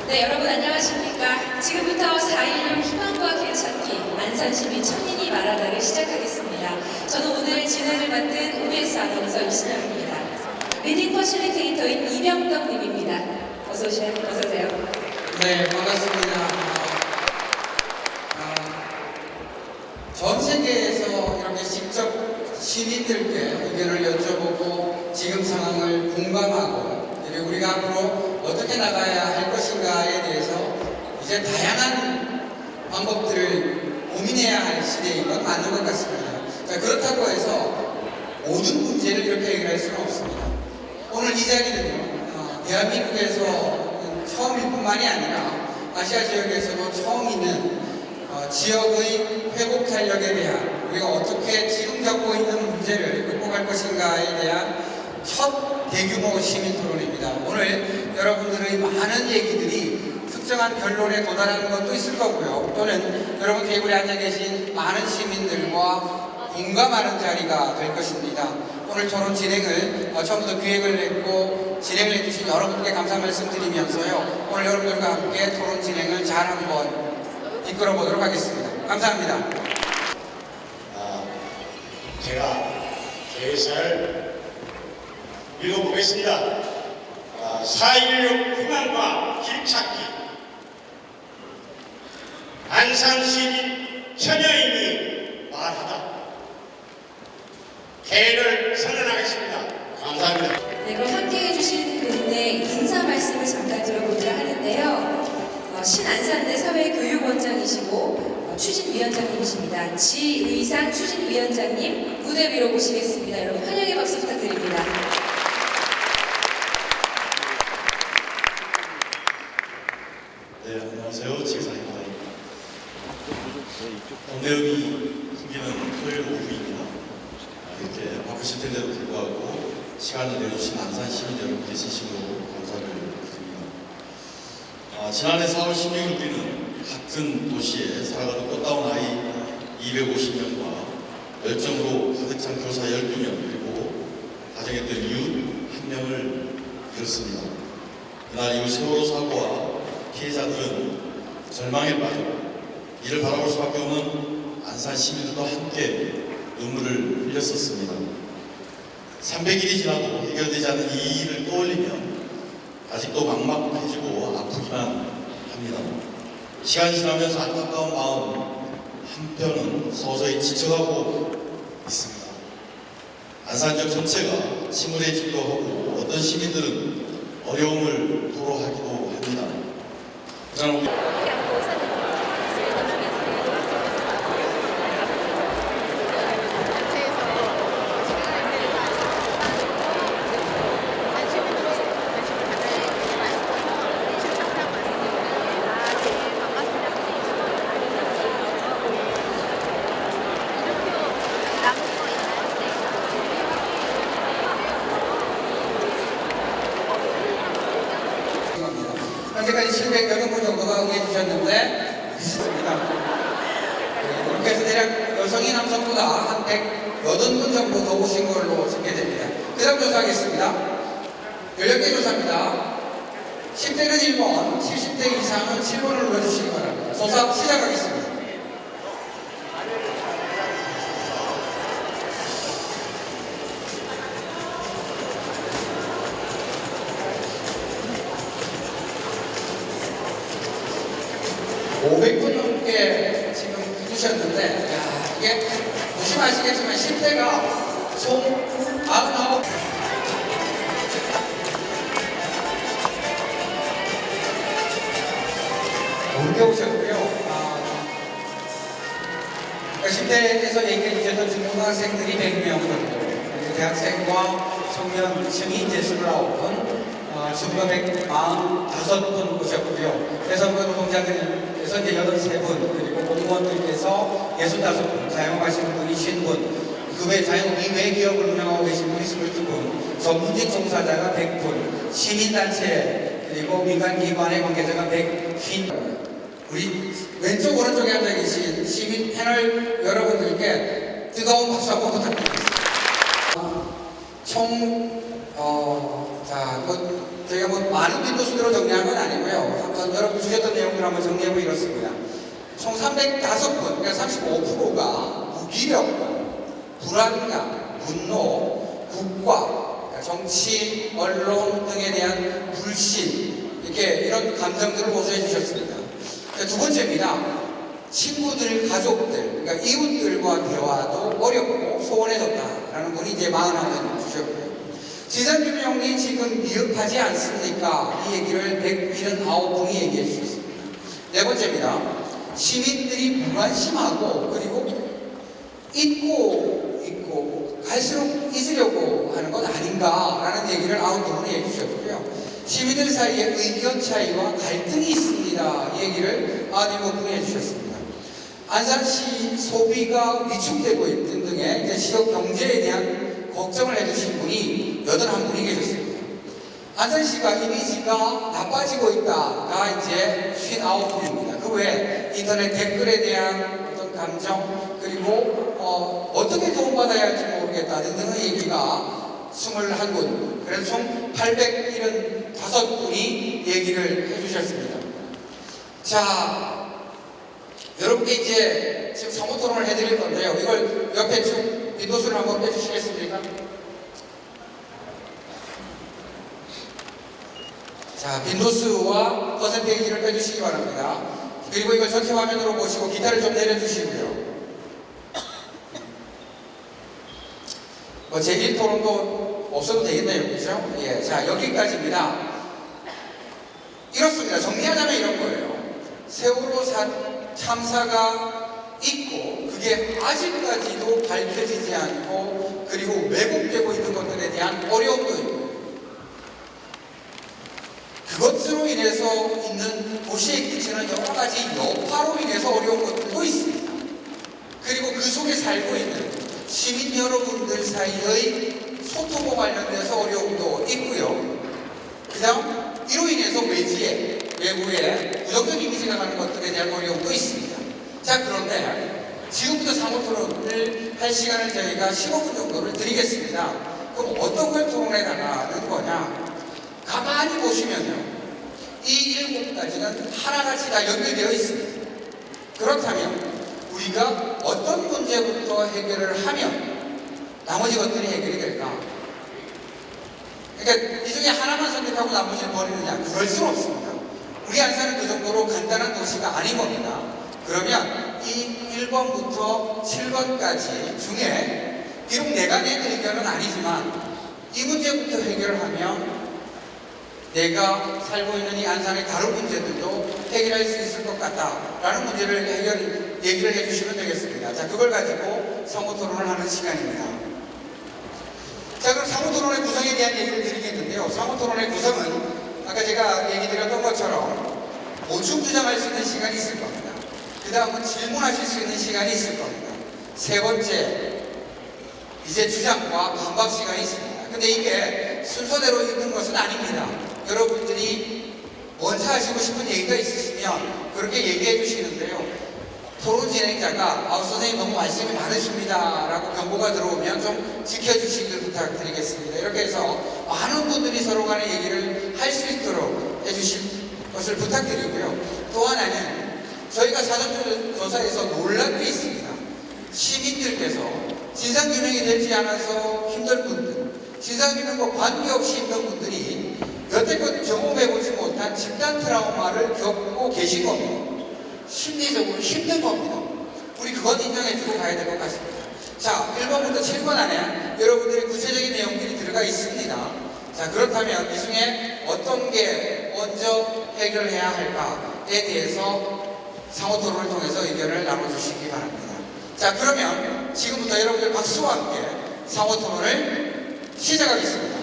네, 여러분 안녕하십니까? 지금부터 4.16 희망과 길찾기 안산시민 청년이 말하다를 시작하겠습니다. 저는 오늘 진행을 맡은 OBS 아나운서 이신영입니다. 리딩 퍼실리테이터인 이병덕님입니다. 어서 오세요. 네, 반갑습니다. 전 세계에서 이렇게 직접 시민들께 의견을 여쭤보고 지금 상황을 공감하고 그리고 우리가 앞으로 어떻게 나가야 할 것인가에 대해서 이제 다양한 방법들을 고민해야 할 시대인 건 맞는 것 같습니다. 자, 그렇다고 해서 모든 문제를 이렇게 해결할 수는 없습니다. 오늘 이 자리는요, 대한민국에서 처음일 뿐만이 아니라 아시아 지역에서도 처음 있는 지역의 회복 탄력에 대한 우리가 어떻게 지금 겪고 있는 문제를 극복할 것인가에 대한 첫 대규모 시민 토론입니다. 오늘 여러분들의 많은 얘기들이 특정한 결론에 도달하는 것도 있을 거고요. 또는 여러분 테이블에 앉아 계신 많은 시민들과 공감하는 자리가 될 것입니다. 오늘 토론 진행을 처음부터 기획을 했고 진행을 해주신 여러분께 감사 말씀드리면서요. 오늘 여러분들과 함께 토론 진행을 잘 한번 이끌어 보도록 하겠습니다. 감사합니다. 제가 계획을 읽어보겠습니다. 4.16 희망과 길찾기 안산시민 천여인이 말하다 개를 선언하겠습니다. 감사합니다. 네, 그럼 함께 해주신 분의 인사 말씀을 잠깐 들어보도록 하는데요. 신안산대 사회교육원장이시고 추진위원장님이십니다. 지의상 추진위원장님 무대 위로 모시겠습니다. 여러분 환영의 박수 부탁드립니다. 네, 안녕하세요. 지의상입니다. 동네음이 풍기는 토요일 오후입니다. 이렇게 바쁘실 텐데도 불구하고 시간을 내주신 안산 시민 여러분께 진심으로 감사를 드립니다. 지난해 4월 16일 우리는 같은 도시에 살아가는 꽃다운 아이 250명과 열정으로 가득 찬 교사 12명 그리고 가정했던 이웃 1명을 잃었습니다. 그날 이후 세월호 사고와 피해자들은 절망에 빠졌고 이를 바라볼 수밖에 없는 안산 시민들도 함께 눈물을 흘렸었습니다. 300일이 지나도 해결되지 않은 이 일을 떠올리면 아직도 막막해지고 아프기만 합니다. 시간이 지나면서 안타까운 마음 한편은 서서히 지쳐가고 있습니다. 안산 지역 전체가 침울해지기도 하고 어떤 시민들은 어려움을 토로하기도 합니다. 그러나 우리 현재까지 700여 분 정도가 응해 주셨는데 있습니다. 이렇게 해서 대략 여성이 남성보다 한 180분 정도 더 오신 걸로 집계됩니다. 그 다음 조사하겠습니다. 연령대 조사입니다. 10대는 1번, 70대 이상은 7번을 눌러주시기 바랍니다. 조사 시작하겠습니다. (500분) 넘게 지금 해주셨는데 이게 보시면 아시겠지만 10대가 총 99. 옮겨 오셨고요. 10대에서 얘기해 주셨던 중고등학생들이 100명 정도, 대학생과 청년층이 이제 29분, 중과 145분 오셨고요. 대선거 노동자들께서 이제 83분, 그리고 공무원들께서 65분, 자영업하시는 분이 50분, 그 외 자영업 이외 기업을 운영하고 계신 분이 22분, 전문직 종사자가 100분, 시민단체 그리고 민간기관의 관계자가 150분. 우리 왼쪽 오른쪽에 앉아 계신 시민 패널 여러분들께 뜨거운 박수 한번 부탁드리겠습니다. 총 저희가 뭐 많은 빈도수대로 정리한 건 아니고요. 한번 여러분 주셨던 내용을 한번 정리해보면 이렇습니다. 총 305분, 그러니까 35%가 무기력, 불안감, 분노, 국가, 그러니까 정치, 언론 등에 대한 불신, 이렇게 이런 감정들을 호소해 주셨습니다. 두 번째입니다. 친구들, 가족들, 그러니까 이웃들과 대화도 어렵고 소원해졌다라는 분이 이제 41분 주셨고요. 진상규명이 지금 미흡하지 않습니까? 이 얘기를 179분이 얘기해 주셨습니다. 네 번째입니다. 시민들이 무관심하고 그리고 잊고 있고 갈수록 잊으려고 하는 것 아닌가라는 얘기를 92분이 해주셨고요. 시민들 사이에 의견 차이와 갈등이 있습니다. 이 얘기를 97분이 해주셨습니다. 안산시 소비가 위축되고 있는 등의 이제 지역 경제에 대한 걱정을 해주신 분이 81분이 계셨습니다. 안산시가 이미지가 나빠지고 있다가 이제 59분입니다. 그 외에 인터넷 댓글에 대한 어떤 감정, 그리고 어떻게 도움받아야 할지 모르겠다 등등의 얘기가 21분, 그래서 총 875분이 얘기를 해주셨습니다. 자, 여러분께 이제 지금 성우 토론을 해드릴 건데요. 이걸 옆에 쭉 빈도수를 한번 빼주시겠습니까? 자, 빈도수와 퍼센테이지를 빼주시기 바랍니다. 그리고 이걸 전체 화면으로 보시고 기타를 좀 내려주시고요. 제1토론도 없어도 되겠네요. 그죠? 예. 자, 여기까지입니다. 이렇습니다. 정리하자면 이런 거예요. 세월호 참사가 있고, 그게 아직까지도 밝혀지지 않고, 그리고 왜곡되고 있는 것들에 대한 어려움도 있고, 그것으로 인해서 있는 도시에 끼치는 여러 가지 여파로 인해서 어려운 것들도 있습니다. 그리고 그 속에 살고 있는 시민 여러분들 사이의 소통과 관련돼서 어려움도 있고요. 그 다음 이로 인해서 외지에, 외부에 부정적 이미지가 가는 것들에 대한 어려움도 있습니다. 자, 그런데 지금부터 상호 토론을 할 시간을 저희가 15분 정도를 드리겠습니다. 그럼 어떤 걸 토론해 나가는 거냐? 가만히 보시면요, 이 7가지는 하나같이 다 연결되어 있습니다. 그렇다면 우리가 어떤 문제부터 해결을 하면 나머지 것들이 해결이 될까? 그러니까 이 중에 하나만 선택하고 나머지를 버리느냐? 그럴 수는 없습니다. 우리 안산은 그 정도로 간단한 도시가 아닌 겁니다. 그러면 이 1번부터 7번까지 중에 비록 내가 낸 의견은 아니지만 이 문제부터 해결하면 내가 살고 있는 이 안산의 다른 문제들도 해결할 수 있을 것 같다라는 문제를 얘기를 해주시면 되겠습니다. 자, 그걸 가지고 상호 토론을 하는 시간입니다. 자, 그럼 상호 토론의 구성에 대한 얘기를 드리겠는데요. 상호 토론의 구성은 아까 제가 얘기 드렸던 것처럼 보충 주장할 수 있는 시간이 있을 겁니다. 그 다음은 질문하실 수 있는 시간이 있을 겁니다. 세 번째, 이제 주장과 반박 시간이 있습니다. 근데 이게 순서대로 있는 것은 아닙니다. 여러분들이 먼저 하시고 싶은 얘기가 있으시면 그렇게 얘기해 주시는데요. 토론 진행자가 선생님 너무 말씀이 많으십니다 라고 경고가 들어오면 좀 지켜주시길 부탁드리겠습니다. 이렇게 해서 많은 분들이 서로 간의 얘기를 할 수 있도록 해주실 것을 부탁드리고요. 또 하나는 저희가 사전조사에서 놀란 게 있습니다. 시민들께서 진상규명이 되지 않아서 힘든 분들, 진상규명과 관계없이 힘든 분들이 여태껏 경험해보지 못한 집단 트라우마를 겪고 계신 겁니다. 심리적으로 힘든 겁니다. 우리 그건 인정해주고 가야 될 것 같습니다. 자, 1번부터 7번 안에 여러분들의 구체적인 내용들이 들어가 있습니다. 자, 그렇다면 이 중에 어떤 게 먼저 해결해야 할까에 대해서 상호 토론을 통해서 의견을 나눠주시기 바랍니다. 자, 그러면 지금부터 여러분들 박수와 함께 상호 토론을 시작하겠습니다.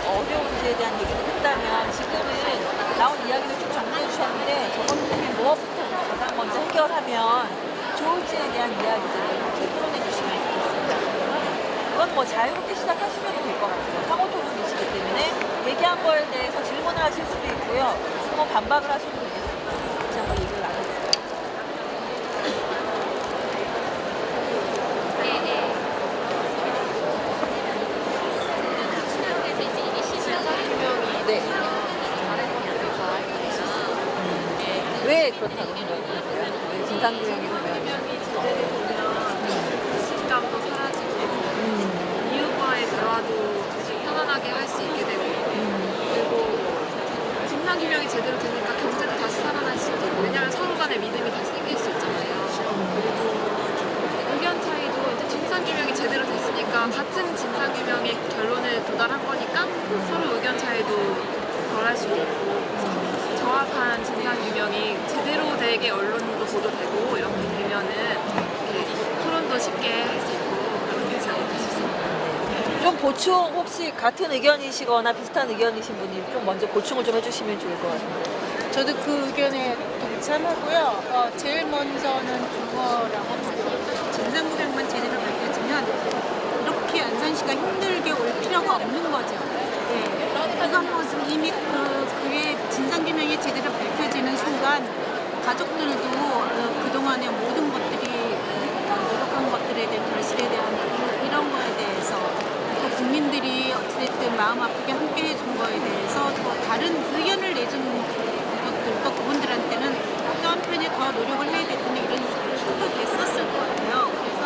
어려운지에 대한 얘기를 했다면 지금은 나온 이야기를 좀 정리해 주셨는데 저것 중에 무엇부터 가장 먼저 해결하면 좋을지에 대한 이야기들을 함께 토론해 주시면 좋겠습니다. 그건 뭐 자유롭게 시작하시면 될 것 같아요. 상호 토론이시기 때문에 얘기한 거에 대해서 질문을 하실 수도 있고요. 뭐 반박을 하셔도 되겠습니다. 같이 한번 얘기를 나눠보세요. 네. 왜 그렇다고 생각하세요? 왜 진상규명이 되면? 자신감도 사라지고 이웃과의 대화도 편안하게 할 수 있게 되고 그리고 진상규명이 제대로 되니까 경제도 다시 살아날 수 있고 왜냐하면 서로 간의 믿음이 다시 생길 수 있잖아요. 그리고 의견 차이도 이제 진상규명이 제대로 됐으니까 같은 진상규명의 결론에 도달한 거니까 서로 의견 차이도 덜 할 수도 있고 그래서 정확한 진상규명이 제대로 되게 언론도 보도되고 이렇게 되면은 이렇게 토론도 쉽게 할 수 있고 그렇게 되지 않을까 싶습니다. 좀 보충 혹시 같은 의견이시거나 비슷한 의견이신 분이 좀 먼저 보충을 좀 해주시면 좋을 것 같아요. 저도 그 의견에 동참하고요. 제일 먼저는 그거라고 생각해요. 진상규명만 제대로 밝혀지면 이렇게 안산시가 힘들게 올 필요가 없는 거죠. 네. 그건 뭐 이미 그게 진상규명이 제대로 밝혀지는 순간 가족들도 그동안의 모든 것들이 노력한 것들에 대한 결실에 대한 이런 거에 대해서 또 국민들이 어쨌든 마음 아프게 함께 해준 거에 대해서 또 다른 의견을 내주는 것들 또 그분들한테는 또 한편에 더 노력을 해야 되겠네 이런 식으로 됐었을 거예요. 그래서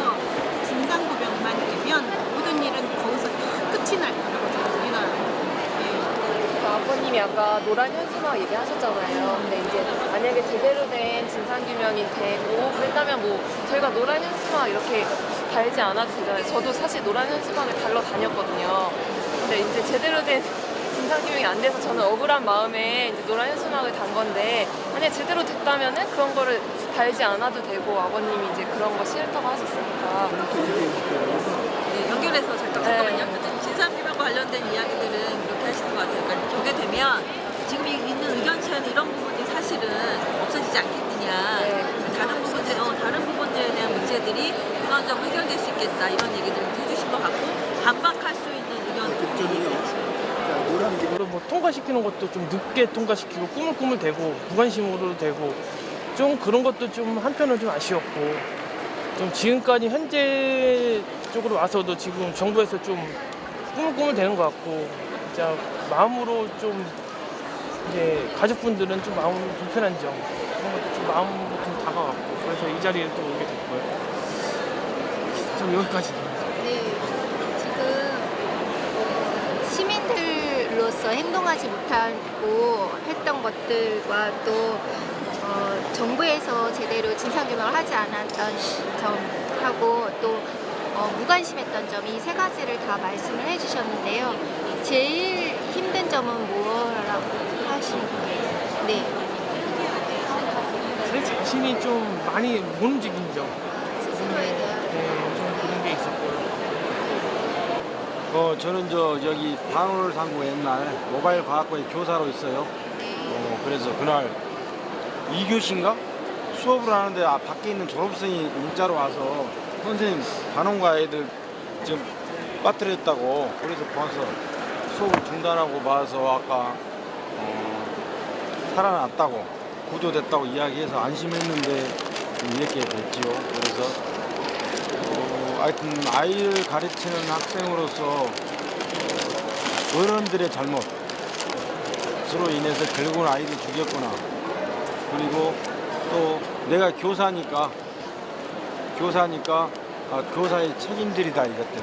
진상규명만 되면 모든 일은 거기서 다 끝이 날 거라고 저는 믿어요. 아버님이 아까 노란 현수막 얘기하셨잖아요. 근데 이제 만약에 제대로 된 진상규명이 되고 그랬다면 뭐 저희가 노란 현수막 이렇게 달지 않아도 되잖아요. 저도 사실 노란 현수막을 달러 다녔거든요. 근데 이제 제대로 된 진상규명이 안 돼서 저는 억울한 마음에 이제 노란 현수막을 단 건데 만약에 제대로 됐다면은 그런 거를 달지 않아도 되고 아버님이 이제 그런 거 싫다고 하셨으니까. 네, 연결해서 잠깐만요. 어쨌든 진상규명 관련된 이야기들은 이렇게 하시는 것 같아요. 그러니까 저게 되면 지금 있는 의견 차이는 이런 부분이 사실은 없어지지 않겠느냐. 네. 다른 부분들에 대한 문제들이 그런 점 해결될 수 있겠다. 이런 얘기들을 해주신 것 같고 반박할 수 있는 의견 이걸 뭐 통과시키는 것도 좀 늦게 통과시키고 꾸물꾸물 되고 무관심으로 되고 좀 그런 것도 좀 한편은 좀 아쉬웠고 좀 지금까지 현재 쪽으로 와서도 지금 정부에서 좀 꾸물꾸물 되는 것 같고 진짜 마음으로 좀 이제 가족분들은 좀 마음 불편한 점 그런 것도 좀 마음으로 좀 다가갔고 그래서 이 자리에 또 오게 됐고요. 좀 여기까지. 네, 지금 시민들로서 행동하지 못하고 했던 것들과 또 정부에서 제대로 진상규명을 하지 않았던 점하고 또 무관심했던 점 이 세 가지를 다 말씀을 해주셨는데요. 제일 힘든 점은 뭐라고 하시는 거예요? 네. 제 자신이 좀 많이 못 움직인 점. 스스로에 대한 좀 그런 게 있었고요. 저는 여기 방울상고 옛날 모바일 과학고의 교사로 있어요. 그래서 그날 2교시인가? 수업을 하는데 밖에 있는 졸업생이 문자로 와서 선생님 반원과 애들 지금 빠뜨렸다고 그래서 봐서 수업을 중단하고 봐서 아까 살아났다고 구조됐다고 이야기해서 안심했는데 이렇게 됐지요. 그래서 하여튼 아이를 가르치는 학생으로서 어른들의 잘못으로 인해서 결국은 아이를 죽였구나. 그리고 또 내가 교사니까 교사의 책임들이다 이것들.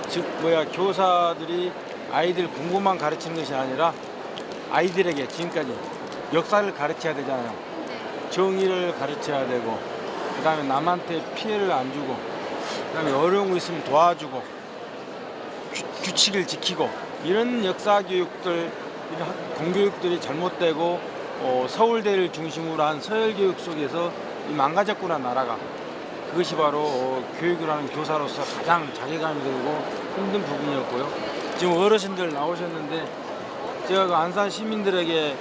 즉 교사들이 아이들 공부만 가르치는 것이 아니라 아이들에게 지금까지 역사를 가르쳐야 되잖아요. 정의를 가르쳐야 되고 그다음에 남한테 피해를 안 주고 그다음에 어려운 거 있으면 도와주고 규칙을 지키고 이런 역사 교육들 이런 공교육들이 잘못되고 서울대를 중심으로 한 서열 교육 속에서 망가졌구나 나라가. 그것이 바로 교육을 하는 교사로서 가장 자괴감이 들고 힘든 부분이었고요. 지금 어르신들 나오셨는데 제가 그 안산 시민들에게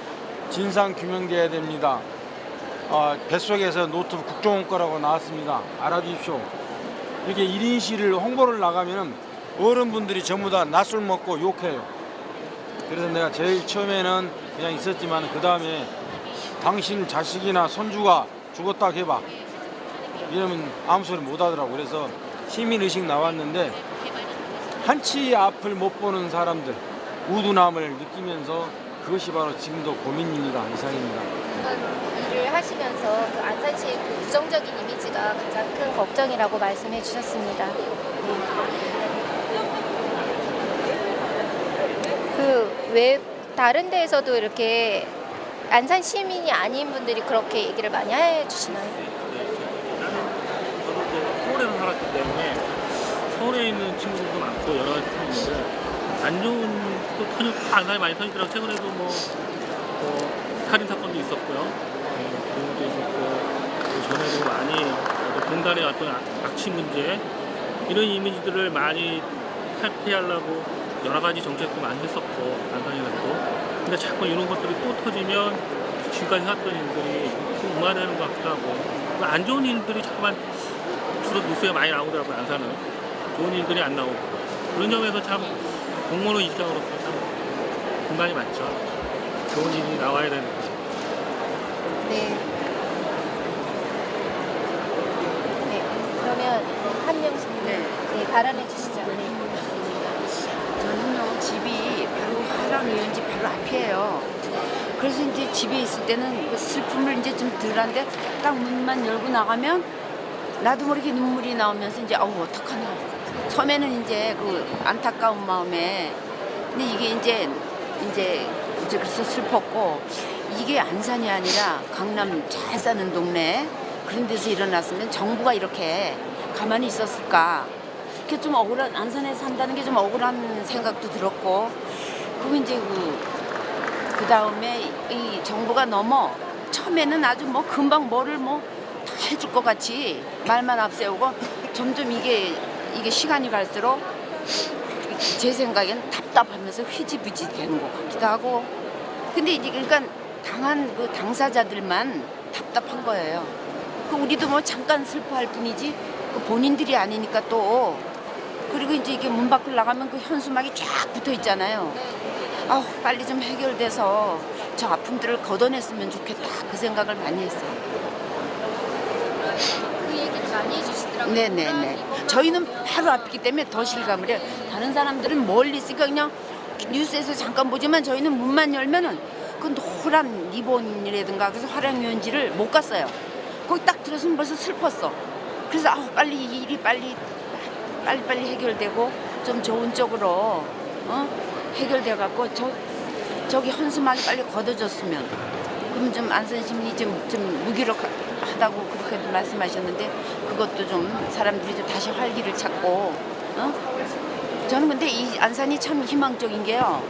진상 규명돼야 됩니다. 뱃속에서 노트북 국정원 거라고 나왔습니다. 알아주십시오. 이렇게 1인 시를 홍보를 나가면 어른분들이 전부 다 낮술 먹고 욕해요. 그래서 내가 제일 처음에는 그냥 있었지만 그 다음에 당신 자식이나 손주가 죽었다 해봐 이러면 아무 소리 못 하더라고. 그래서 시민의식 나왔는데 한치 앞을 못 보는 사람들 우둔함을 느끼면서 그것이 바로 지금도 고민입니다. 이상입니다. 일을 하시면서 그 안산시의 그 부정적인 이미지가 가장 큰 걱정이라고 말씀해 주셨습니다. 그 왜 다른 데에서도 이렇게 안산 시민이 아닌 분들이 그렇게 얘기를 많이 해 주시나요? 서울에서 살았기 때문에 서울에 있는 친구들도 많고 여러 가지 있는데 안 좋은 또 안산이 많이 터지더라고요. 최근에도 뭐 살인 사건도 있었고요. 그런 것도 있었고 그 전에도 많이 공단에 왔던 악취 문제 이런 이미지들을 많이 탈피하려고 여러 가지 정책도 많이 했었고 안산에서도 근데 자꾸 이런 것들이 또 터지면 지금까지 했던 일들이 좀 음화되는 것 같기도 하고 안 좋은 일들이 자꾸만 주로 뉴스에 많이 나오더라고요. 안산은 좋은 일들이 안 나오고 그런 점에서 참 공무원 입장으로서 참 공간이 많죠. 좋은 일이 나와야 되는 거죠. 네. 네. 그러면 한 명씩 네, 발언해 주시죠. 네. 저는요 집이 바로 화랑유원지 바로 앞이에요. 그래서 이제 집에 있을 때는 그 슬픔을 이제 좀 덜한데 딱 문만 열고 나가면 나도 모르게 눈물이 나오면서 이제 어떡하나. 처음에는 이제 그 안타까운 마음에 근데 이게 이제 그래서 슬펐고 이게 안산이 아니라 강남 잘 사는 동네 그런 데서 일어났으면 정부가 이렇게 가만히 있었을까. 그게 좀 억울한 안산에 산다는 게 좀 억울한 생각도 들었고 그리고 이제 그 다음에 이 정부가 넘어 처음에는 아주 뭐 금방 뭐를 뭐 다 해줄 것 같이 말만 앞세우고 점점 이게 시간이 갈수록 제 생각엔 답답하면서 흐지부지 되는 것 같기도 하고 근데 이제 그러니까 당한 그 당사자들만 답답한 거예요. 그 우리도 뭐 잠깐 슬퍼할 뿐이지 그 본인들이 아니니까 또 그리고 이제 이게 문 밖을 나가면 그 현수막이 쫙 붙어 있잖아요. 아우 빨리 좀 해결돼서 저 아픔들을 걷어냈으면 좋겠다 그 생각을 많이 했어요. 그 얘기를 많이 해주시더라고요. 네네네. 저희는 바로 앞이기 때문에 더 실감을 해요. 다른 사람들은 멀리 있으니까 그냥 뉴스에서 잠깐 보지만 저희는 문만 열면은 그 노란 리본이라든가 그래서 화랑유원지를 못 갔어요. 거기 딱 들어서면 벌써 슬펐어. 그래서 아우 빨리 이 일이 빨리 해결되고 좀 좋은 쪽으로 해결돼 갖고 저기 현수막이 빨리 걷어졌으면 그러면 좀 안산 시민이 좀 무기력하다고 그렇게 말씀하셨는데 그것도 좀 사람들이 좀 다시 활기를 찾고 저는 근데 이 안산이 참 희망적인 게요.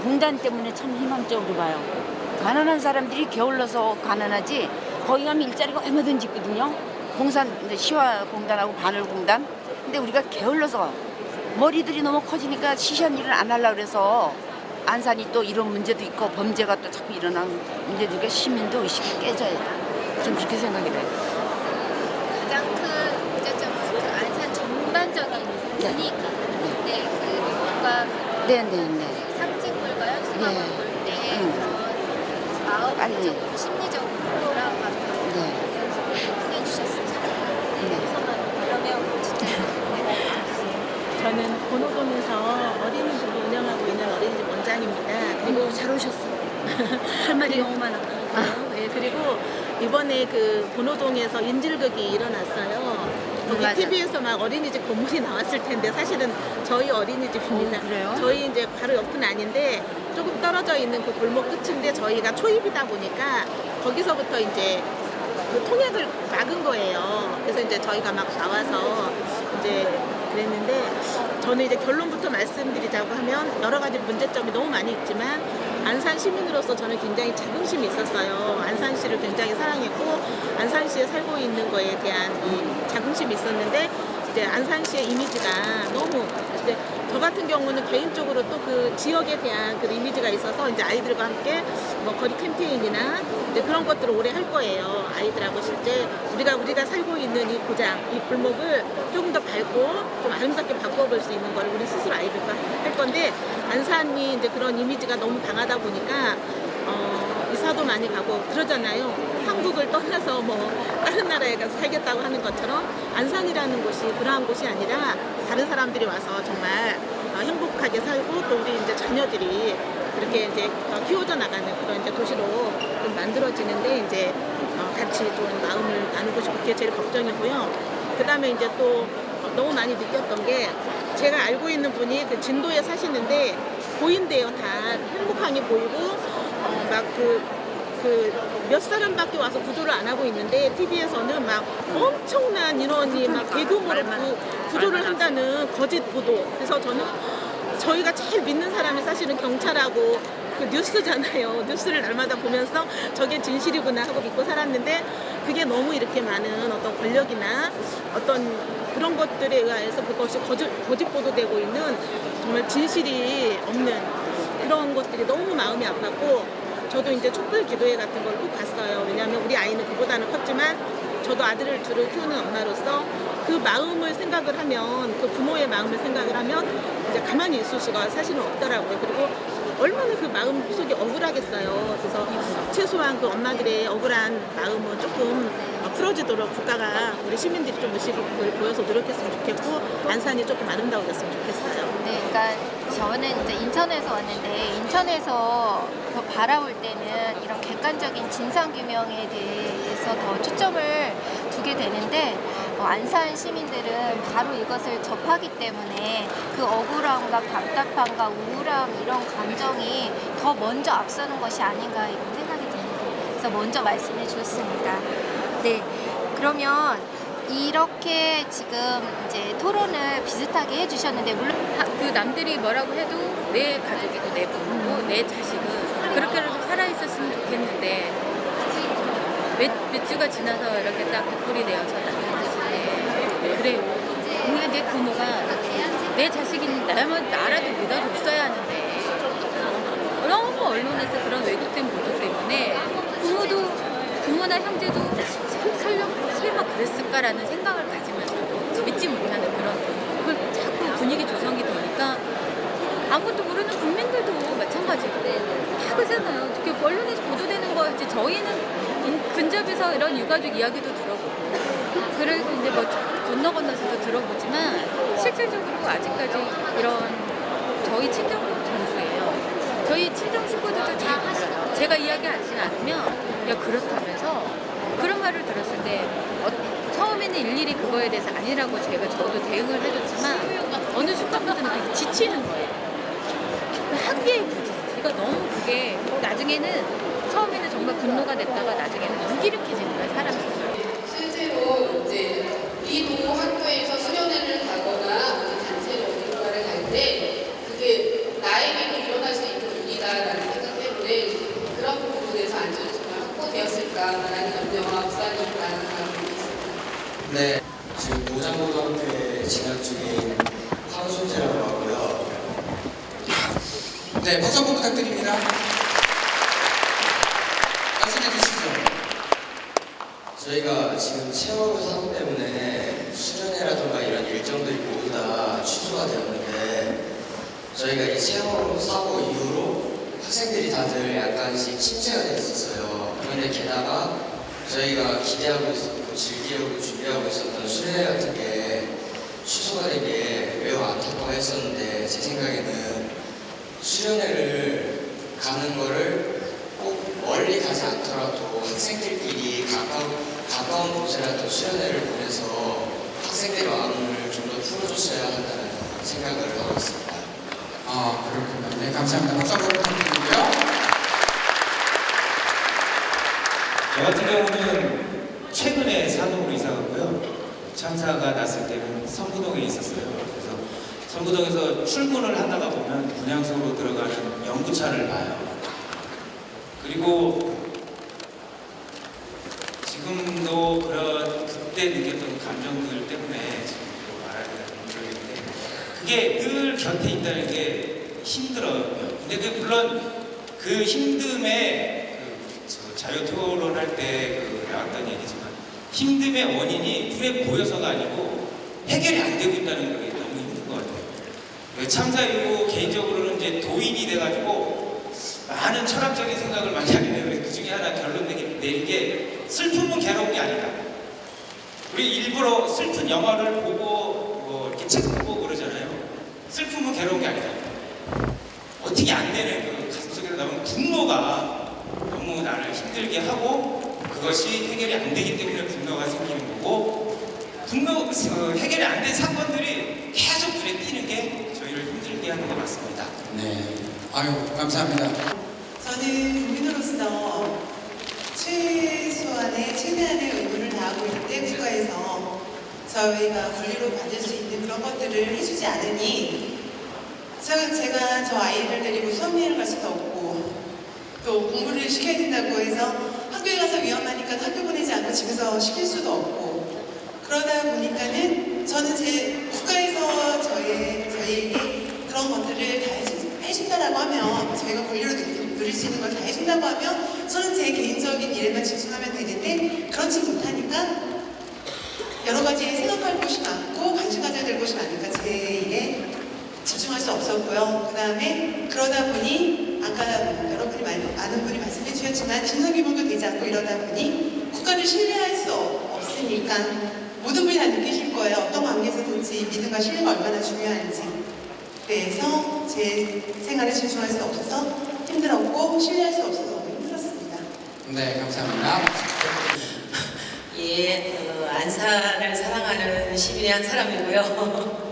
공단 때문에 참 희망적으로 봐요. 가난한 사람들이 게을러서 가난하지 거기 가면 일자리가 얼마든지 있거든요. 공산 이제 시화공단하고 바늘공단. 근데 우리가 게을러서 머리들이 너무 커지니까 시시한 일을 안 하려고 그래서 안산이 또 이런 문제도 있고 범죄가 또 자꾸 일어나는 문제도 있고 시민도 의식이 깨져요. 좀 그렇게 생각이 돼요. 가장 큰 문제점은 그 안산 전반적인 분위기. 네. 그 뭔가 네네네. 상징물과 현수막을 네. 볼 때 그런 마음적으로 심리적으로 돌아가면 보내주셨습니다. 그러면 진짜 저는 본호동에서 어린이집을 운영하고 있는 어린이집 원장입니다. 그리고 잘 오셨어요. 할 말이 너무 많아. 네, 그리고 이번에 그 본호동에서 인질극이 일어났어요. 거기 맞아. TV에서 막 어린이집 건물이 나왔을 텐데 사실은 저희 어린이집입니다. 그래요? 저희 이제 바로 옆은 아닌데 조금 떨어져 있는 그 골목 끝인데 저희가 초입이다 보니까 거기서부터 이제 그 통행을 막은 거예요. 그래서 이제 저희가 막 나와서 이제 그랬는데 저는 이제 결론부터 말씀드리자고 하면 여러 가지 문제점이 너무 많이 있지만 안산 시민으로서 저는 굉장히 자긍심이 있었어요. 안산시를 굉장히 사랑했고 안산시에 살고 있는 거에 대한 이 자긍심이 있었는데 이제 안산시의 이미지가 너무 이제 저 같은 경우는 개인적으로 또 그 지역에 대한 그 이미지가 있어서 이제 아이들과 함께 뭐 거리 캠페인이나 이제 그런 것들을 오래 할 거예요. 아이들하고 실제 우리가 살고 있는 이 고장, 이 골목을 조금 더 밝고 좀 아름답게 바꿔볼 수 있는 걸 우리 스스로 아이들과 할 건데, 안산이 이제 그런 이미지가 너무 강하다 보니까 이사도 많이 가고 그러잖아요. 한국을 떠나서 뭐 다른 나라에 가서 살겠다고 하는 것처럼 안산이라는 곳이 그러한 곳이 아니라 다른 사람들이 와서 정말 행복하게 살고 또 우리 이제 자녀들이 그렇게 이제 키워져 나가는 그런 이제 도시로 좀 만들어지는데 이제 같이 좀 마음을 나누고 싶고 그게 제일 걱정이고요. 그 다음에 이제 또 너무 많이 느꼈던 게, 제가 알고 있는 분이 그 진도에 사시는데 보인대요. 다 행복하게 보이고 막 몇 사람밖에 와서 구조를 안 하고 있는데 TV에서는 막 엄청난 인원이 막 대규모로 구조를 한다는 거짓 보도. 그래서 저는 저희가 제일 믿는 사람이 사실은 경찰하고 그 뉴스잖아요. 뉴스를 날마다 보면서 저게 진실이구나 하고 믿고 살았는데, 그게 너무 이렇게 많은 어떤 권력이나 어떤 그런 것들에 의해서 그것이 거짓 보도되고 있는 정말 진실이 없는 그런 것들이 너무 마음이 아팠고, 저도 이제 촛불 기도회 같은 걸 꼭 갔어요. 왜냐하면 우리 아이는 그보다는 컸지만 저도 아들을 둘을 키우는 엄마로서 그 마음을 생각을 하면, 그 부모의 마음을 생각을 하면 이제 가만히 있을 수가 사실은 없더라고요. 그리고 얼마나 그 마음 속이 억울하겠어요. 그래서 최소한 그 엄마들의 억울한 마음은 조금 풀어지도록 국가가, 우리 시민들이 좀 의식을 보여서 노력했으면 좋겠고, 안산이 조금 아름다워졌으면 좋겠어요. 네, 그러니까 저는 이제 인천에서 왔는데, 인천에서 더 바라볼 때는 이런 객관적인 진상규명에 대해서 더 초점을 두게 되는데, 안산 시민들은 바로 이것을 접하기 때문에 그 억울함과 답답함과 우울함, 이런 감정이 더 먼저 앞서는 것이 아닌가 이런 생각이 듭니다. 그래서 먼저 말씀해 주셨습니다. 네, 그러면 이렇게 지금 이제 토론을 비슷하게 해주셨는데, 물론 그 남들이 뭐라고 해도 내 가족이고 내 부모고 내 자식은 그렇게라도 살아있었으면 좋겠는데, 몇 주가 지나서 이렇게 딱 백불이 되어서 나타났을 때, 그래요. 그러니까 내 부모가 내 자식인 나라도 믿어줬어야 하는데, 너무 언론에서 그런 왜곡된 보도 때문에 부모나 형제도 설마 그랬을까라는 생각을 가지면서도 믿지 못하는 그런, 그걸 자꾸 분위기 조성이 되니까 아무것도 모르는 국민들도 마찬가지고 다 그러잖아요. 특히 언론에서 보도되는 거, 이제 저희는 근접해서 이런 유가족 이야기도 들어보고, 그리고 이제 뭐 건너서도 들어보지만, 실질적으로 아직까지 이런 저희 친정 전수예요. 저희 친정 식구들도 잘 몰라요. 제가 이야기하지 않으면, 야, 그렇다면서 그런 말을 들었을 때 처음에는 일일이 그거에 대해서 아니라고 저도 대응을 해줬지만, 어느 순간부터는 되게 지치는 거예요. 학계의 부지. 그러니까 너무 그게 나중에는, 처음에는 정말 분노가 됐다가 나중에는 무기력해지는 거예요, 사람이. 실제로 이제 우리도 학교에서 수련회를 가거나 우리 단체로 어딘가를 갈 때 그게 나에게도 일어날 수 있는 일이다라는 생각 때문에 그런 부분에서 안전이 정말 확보되었을까라는 염려와 부산이 있다는 생각이 있습니다. 네, 지금 노장고등학교에 진학 중인 황순재라고 하고요. 네, 박수 한번 부탁드립니다. 말씀해 주시죠. 저희가 지금 세월호 사고 때문에 수련회라든가 이런 일정들이 모두 다 취소가 되었는데, 저희가 이 세월호 사고 이후로 학생들이 다들 약간씩 침체가 됐었어요. 그런데 게다가 저희가 기대하고 있었고 즐기려고 준비하고 있었던 수련회 같은 게 취소가 된 게 매우 안타까워했었는데, 제 생각에는 수련회를 가는 거를 꼭 멀리 가지 않더라도 학생들끼리 가까운 곳이라도 수련회를 보내서 학생들의 마음을 좀 더 풀어줬어야 한다는 생각을 하고 있습니다. 아, 그렇군요. 네, 감사합니다. 박수 한번 부탁드리고요. 저 같은 경우는 최근에 산업으로 이사 갔고요. 참사가 났을 때는 선부동에 있었어요. 그래서 선부동에서 출근을 하다가 보면 분향소로 들어가는 연구차를 봐요. 그리고 지금도 그때 느꼈던 감정들 때문에 지금 말하기가 좀 그러겠는데, 그게 늘 곁에 있다는 게 힘들어요. 근데 물론 그 힘듦에 자유 토론할 때 나왔던 얘기지만 힘듦의 원인이 눈에 보여서가 아니고 해결이 안 되고 있다는 게 너무 힘든 것 같아요. 참사 이후 개인적으로는 이제 도인이 돼가지고 많은 철학적인 생각을 많이 하게 되는데 그 중에 하나 결론 내린 게 슬픔은 괴로운 게 아니다. 우리 일부러 슬픈 영화를 보고 이렇게 책 보고 그러잖아요. 슬픔은 괴로운 게 아니다. 어떻게 안 되는 그 가슴속에서 나오는 분노가 너무 나를 힘들게 하고 그것이 해결이 안 되기 때문에 분노가 생기는 거고 해결이 안 된 사건들이 계속 눈에 띄는 게 저희를 힘들게 하는 것 같습니다. 네. 아유, 감사합니다. 저는 국민으로서 최대한의 의무를 다하고 있는데 국가에서 저희가 권리로 받을 수 있는 그런 것들을 해주지 않으니 제가 저 아이를 데리고 수업여행을 갈 수도 없고 또 공부를 시켜야 된다고 해서 학교에 가서 위험하니까 학교 보내지 않고 집에서 시킬 수도 없고 그러다 보니까는 저는 제 국가에서 저희에게 그런 것들을 다 해준다라고 하면 저희가 권리로 누릴 수 있는 걸 다 해준다고 하면 저는 제 개인적인 일에만 집중하면 되는데 그렇지 못하니까 여러 가지 생각할 곳이 많고 관심 가져야 될 곳이 많으니까 제 일에 집중할 수 없었고요. 그 다음에 그러다 보니 아까 여러분이 많은 분이 말씀해 주셨지만 진상규명도 되지 않고 이러다 보니 국가를 신뢰할 수 없으니까 모든 분이 다 느끼실 거예요. 어떤 관계에서든지 믿음과 신뢰가 얼마나 중요한지. 그래서 제 생활에 집중할 수 없어서 힘들었고 신뢰할 수 없어서 너무 힘들었습니다. 네, 감사합니다. 예, 안산을 사랑하는 시민의 한 사람이고요.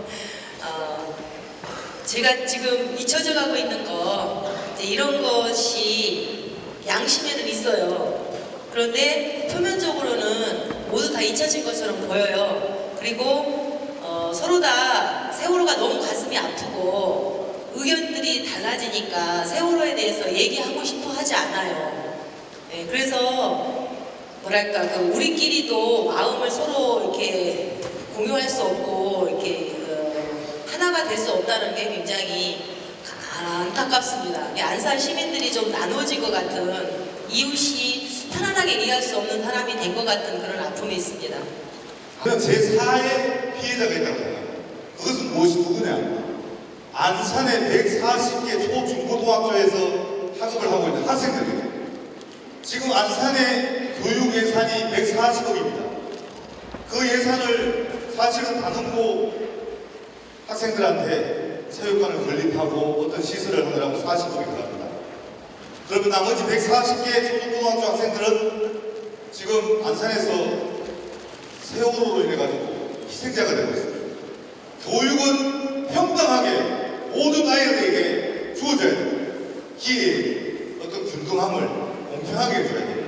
제가 지금 잊혀져 가고 있는 거 이런 것이 양심에는 있어요. 그런데 표면적으로는 모두 다 잊혀진 것처럼 보여요. 그리고 서로 다 세월호가 너무 가슴이 아프고 의견들이 달라지니까 세월호에 대해서 얘기하고 싶어 하지 않아요. 네, 그래서 뭐랄까 우리끼리도 마음을 서로 이렇게 공유할 수 없고 이렇게 하나가 될 수 없다는 게 굉장히 안타깝습니다. 안산 시민들이 좀 나눠진 것 같은 이웃이 편안하게 얘기할 수 없는 사람이 된 것 같은 그런 아픔이 있습니다. 제4의 피해자가 있다고 생각합니다. 그것은 누구냐? 안산의 140개 초, 중, 고등학교에서 학업을 하고 있는 학생들이에요. 지금 안산의 교육 예산이 140억입니다. 그 예산을 사실은 다듬고 학생들한테 체육관을 건립하고 어떤 시설을 하느라고 40억이 들어갑니다. 그러면 나머지 140개 초중고등학교 학생들은 지금 안산에서 세월호로 인해가지고 희생자가 되고 있습니다. 교육은 평등하게 모든 아이들에게 주어져야 돼요. 기회, 어떤 균등함을 공평하게 해줘야 돼요.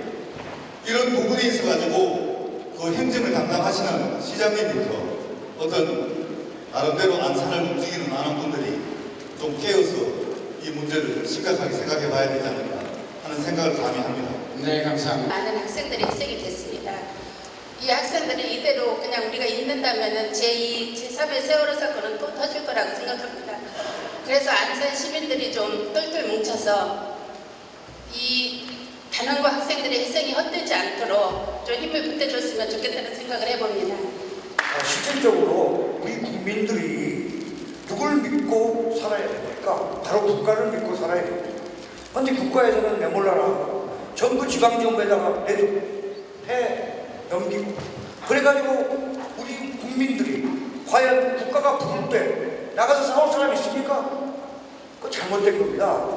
이런 부분에 있어가지고 그 행정을 담당하시는 시장님부터 어떤 나름대로 안산을 움직이는 많은 분들이 좀 깨어서 이 문제를 심각하게 생각해 봐야 되지 않을까 하는 생각을 감히 합니다. 네, 감사합니다. 많은 학생들이 희생이 됐습니다. 이 학생들이 이대로 그냥 우리가 있는다면 제2, 제3의 세월호 사건은 또 터질 거라고 생각합니다. 그래서 안산 시민들이 좀 똘똘 뭉쳐서 이 단원과 학생들의 희생이 헛되지 않도록 좀 힘을 보태줬으면 좋겠다는 생각을 해봅니다. 실질적으로 우리 국민들이 누굴 믿고 살아야 됩니까? 바로 국가를 믿고 살아야 됩니다. 그런데 국가에서는 내몰라라 전부 지방정부에다가 넘기고 그래가지고 우리 국민들이 과연 국가가 부를 때 나가서 싸울 사람이 있습니까? 그거 잘못된 겁니다.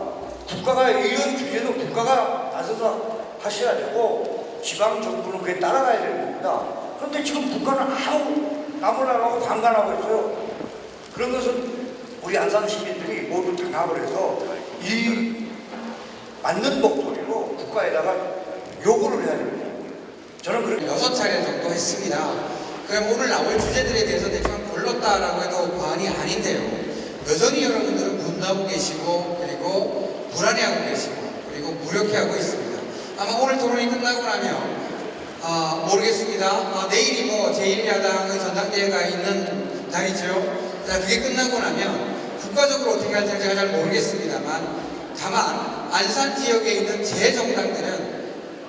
국가가 이런 주제도 국가가 나서서 하셔야 되고 지방정부는 그에 따라가야 되는 겁니다. 그런데 지금 국가는 아무 나몰라라고 방관하고 있어요. 그런 것은 우리 안산 시민들이 모두 당합을 해서 이 맞는 목소리로 국가에다가 요구를 해야 됩니다. 저는 그렇게 6차례 정도 했습니다. 그럼 오늘 나올 주제들에 대해서 대충 골랐다라고 해도 과언이 아닌데요. 여전히 여러분들은 분노하고 계시고 그리고 불안해하고 계시고 그리고 무력해하고 있습니다. 아마 오늘 토론이 끝나고 나면 모르겠습니다. 내일이 제1야당의 전당대회가 있는 날이죠. 자, 그게 끝나고 나면 국가적으로 어떻게 할지 제가 잘 모르겠습니다만 다만 안산 지역에 있는 재정당들은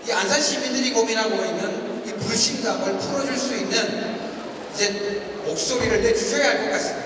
이 안산 시민들이 고민하고 있는 이 불신감을 풀어줄 수 있는 이제 목소리를 내주셔야 할 것 같습니다.